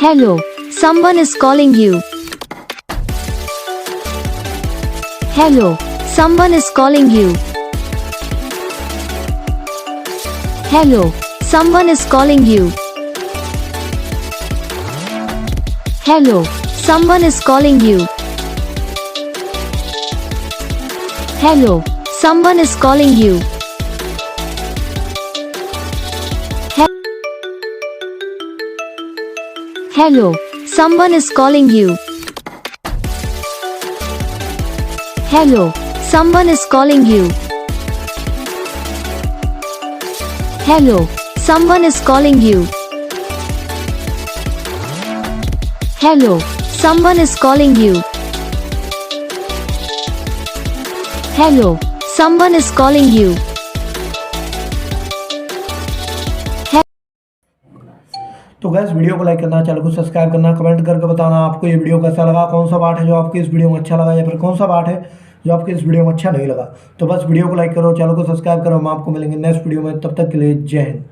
Hello, someone is calling you. Hello, someone is calling you. Hello, someone is calling you. Hello, someone is calling you. Hello, someone is calling you. Hello, someone is calling you. Hello, someone is calling you. Hello, someone is calling you. Hello, someone is calling you. Hello, someone is calling you. तो gas video को like करना, channel को subscribe करना, comment करके बताना आपको ये video कैसा लगा, कौन सा पार्ट है जो आपको इस वीडियो में अच्छा लगा या फिर कौन सा पार्ट है जो आपको इस वीडियो में अच्छा नहीं लगा। तो बस वीडियो को लाइक करो, चैनल को सब्सक्राइब करो। हम आपको मिलेंगे नेक्स्ट वीडियो में, तब तक के लिए जय हिंद।